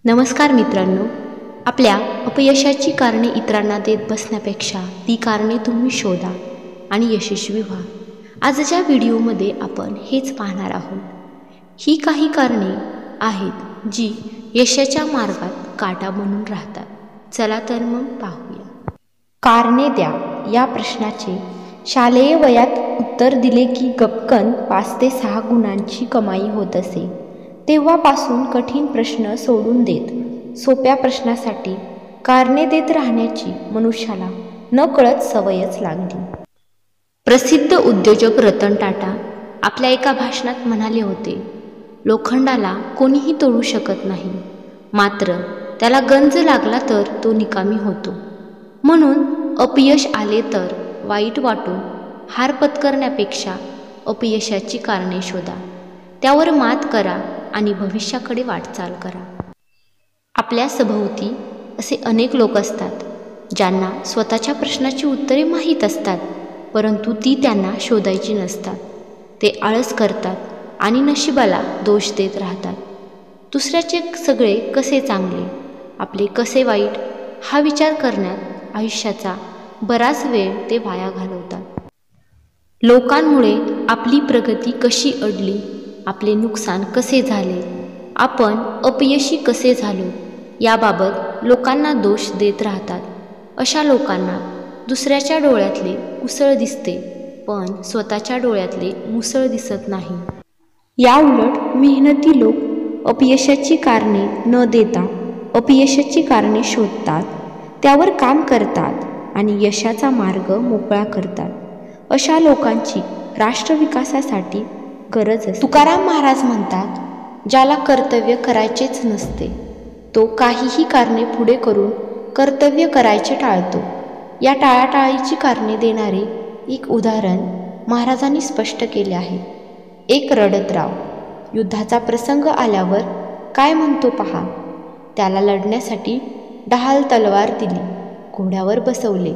नमस्कार मित्रांनो, आपल्या अपयशाची कारणे इतरांना देत बसण्यापेक्षा ती कारणे तुम्ही शोधा आणि यशस्वी व्हा. आजच्या व्हिडिओमध्ये आपण हेच पाहणार आहोत. ही काही कारणे आहेत जी यशाच्या मार्गात काटा बनून राहतात. चला तर मग पाहूया. कारणे द्या या प्रश्नाचे शालेय वयात उत्तर दिले की गपकन 5 ते 6 गुणांची कमाई होत असे. तेव्हापासून कठीण प्रश्न सोडून देत सोप्या प्रश्नासाठी कारणे देत राहण्याची मनुष्याला नकळत सवयच लागली. प्रसिद्ध उद्योजक रतन टाटा आपल्या एका भाषणात म्हणाले होते, लोखंडाला कोणीही तोडू शकत नाही, मात्र त्याला गंज लागला तर तो निकामी होतो. म्हणून अपयश आले तर वाईट वाटून हार पत्करण्यापेक्षा अपयशाची कारणे शोधा, त्यावर मात करा आणि भविष्याकडे वाटचाल करा. आपल्या सभोवती असे अनेक लोक असतात ज्यांना स्वतःच्या प्रश्नाची उत्तरे माहीत असतात, परंतु ती त्यांना शोधायची नसतात. ते आळस करतात आणि नशिबाला दोष देत राहतात. दुसऱ्याचे सगळे कसे चांगले, आपले कसे वाईट हा विचार करण्यात आयुष्याचा बराच वेळ ते वाया घालवतात. लोकांमुळे आपली प्रगती कशी अडली, आपले नुकसान कसे झाले, आपण अपयशी कसे झालो याबाबत लोकांना दोष देत राहतात. अशा लोकांना दुसऱ्याच्या डोळ्यातले उसळ दिसते, पण स्वतःच्या डोळ्यातले मुसळ दिसत नाही. याउलट मेहनती लोक अपयशाची कारणे न देता अपयशाची कारणे शोधतात, त्यावर काम करतात आणि यशाचा मार्ग मोकळा करतात. अशा लोकांची राष्ट्रविकासासाठी गरज असते. तुकाराम महाराज म्हणतात, ज्याला कर्तव्य करायचेच नसते तो काहीही कारणे पुढे करून कर्तव्य करायचे टाळतो. या टाळाटाळीची कारणे देणारे एक उदाहरण महाराजांनी स्पष्ट केले आहे. एक रडतराव युद्धाचा प्रसंग आल्यावर काय म्हणतो पहा. त्याला लढण्यासाठी ढाल तलवार दिली, घोड्यावर बसवले,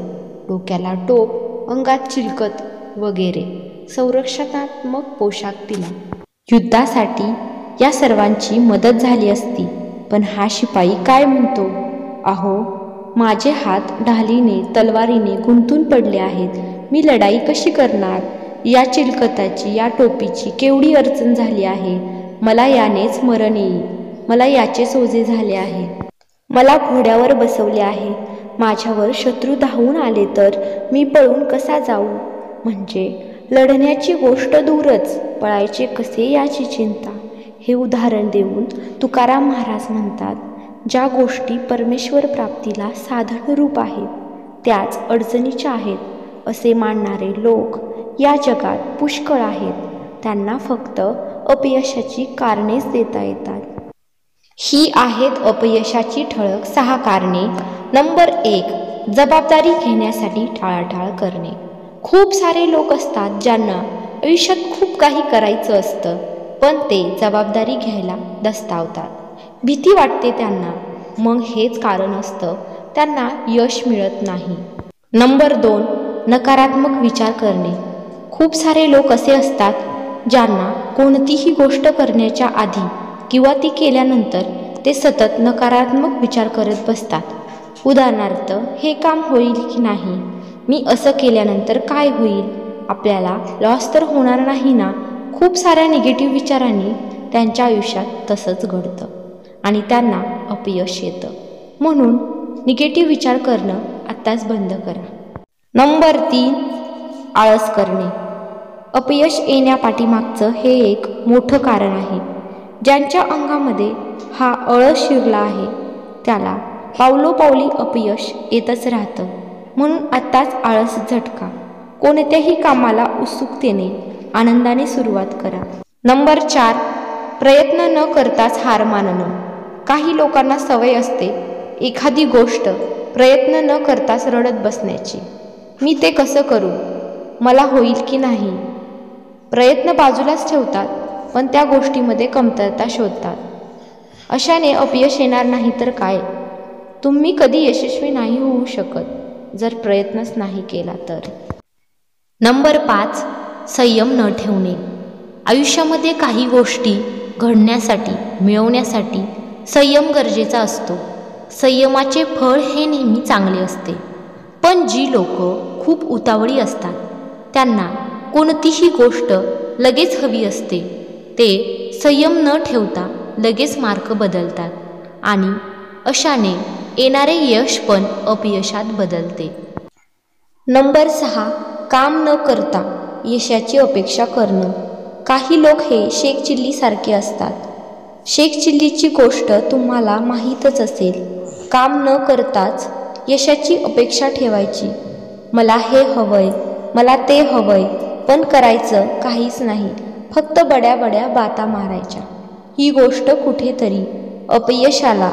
डोक्याला टोप, अंगात चिलकत वगैरे संरक्षणात्मक पोशाख दिला. युद्धासाठी या सर्वांची मदत झाली असती, पण हा शिपाई काय म्हणतो, अहो माझे हात ढालीने तलवारीने गुंतून पडले आहेत, मी लढाई कशी करणार, या चिलकताची या टोपीची केवढी अडचण झाली आहे, मला यानेच मरण येईल, मला याचेच ओझे झाले आहे, मला घोड्यावर बसवले आहे, माझ्यावर शत्रू धावून आले तर मी पळून कसा जाऊ. म्हणजे लढण्याची गोष्ट दूरच, पळायचे कसे याची चिंता. हे उदाहरण देऊन तुकाराम महाराज म्हणतात, ज्या गोष्टी परमेश्वर प्राप्तीला साधन रूप आहेत त्याच अडचणीच्या आहेत असे मानणारे लोक या जगात पुष्कळ आहेत. त्यांना फक्त अपयशाची कारणेच देता येतात. ही आहेत अपयशाची ठळक 6 कारणे. नंबर 1, जबाबदारी घेण्यासाठी टाळाटाळ करणे. खूप सारे लोक असतात ज्यांना आयुष्यात खूप काही करायचं असतं, पण ते जबाबदारी घ्यायला दस्तावतात, भीती वाटते त्यांना. मग हेच कारण असतं त्यांना यश मिळत नाही. नंबर 2, नकारात्मक विचार करणे. खूप सारे लोक असे असतात ज्यांना कोणतीही गोष्ट करण्याच्या आधी किंवा ती केल्यानंतर ते सतत नकारात्मक विचार करत बसतात. उदाहरणार्थ, हे काम होईल की नाही, मी असं केल्यानंतर काय होईल, आपल्याला लॉस तर होणार नाही ना. खूप साऱ्या निगेटिव्ह विचारांनी त्यांच्या आयुष्यात तसंच घडतं आणि त्यांना अपयश येतं. म्हणून निगेटिव्ह विचार करणं आत्ताच बंद करा. नंबर 3, आळस करणे. अपयश येण्यापाठीमागचं हे एक मोठं कारण आहे. ज्यांच्या अंगामध्ये हा आळस शिरला आहे त्याला पावलोपावली अपयश येतच राहतं. म्हणून आत्ताच आळस झटका. कोणत्याही कामाला उत्सुकतेने आनंदाने सुरुवात करा. नंबर 4, प्रयत्न न करताच हार मानणं. काही लोकांना सवय असते एखादी गोष्ट प्रयत्न न करताच रडत बसण्याची. मी ते कसं करू, मला होईल की नाही. प्रयत्न बाजूलाच ठेवतात, पण त्या गोष्टीमध्ये कमतरता शोधतात. अशाने अपयश येणार नाही तर काय. तुम्ही कधी यशस्वी नाही होऊ शकत जर प्रयत्नच नाही केला तर. नंबर 5, संयम न ठेवणे. आयुष्यामध्ये काही गोष्टी घडण्यासाठी, मिळवण्यासाठी संयम गरजेचा असतो. संयमाचे फळ हे नेहमी चांगले असते. पण जी लोक खूप उतावळी असतात त्यांना कोणतीही गोष्ट लगेच हवी असते. ते संयम न ठेवता लगेच मार्ग बदलतात आणि अशाने येणारे यश पण अपयशात बदलते. नंबर 6, काम न करता यशाची अपेक्षा करणं. काही लोक हे शेख चिल्लीसारखे असतात. शेख चिल्लीची गोष्ट तुम्हाला माहीतच असेल. काम न करताच यशाची अपेक्षा ठेवायची. मला हे हवंय, मला ते हवंय, पण करायचं काहीच नाही. फक्त बड्या बड्या बाता मारायच्या. ही गोष्ट कुठेतरी अपयशाला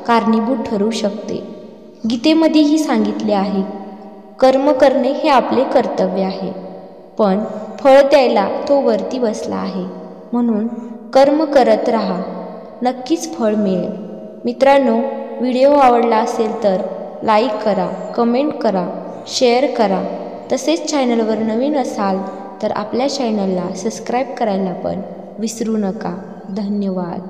कारणीभूत ठरू शकते. गीतेमध्येही सांगितले आहे, कर्म करणे हे आपले कर्तव्य आहे, पण फळ द्यायला तो वरती बसला आहे. म्हणून कर्म करत राहा, नक्कीच फळ मिळेल. मित्रांनो, व्हिडिओ आवडला असेल तर लाईक करा, कमेंट करा, शेअर करा. तसेच चॅनलवर नवीन असाल तर आपल्या चॅनलला सबस्क्राईब करायला पण विसरू नका. धन्यवाद.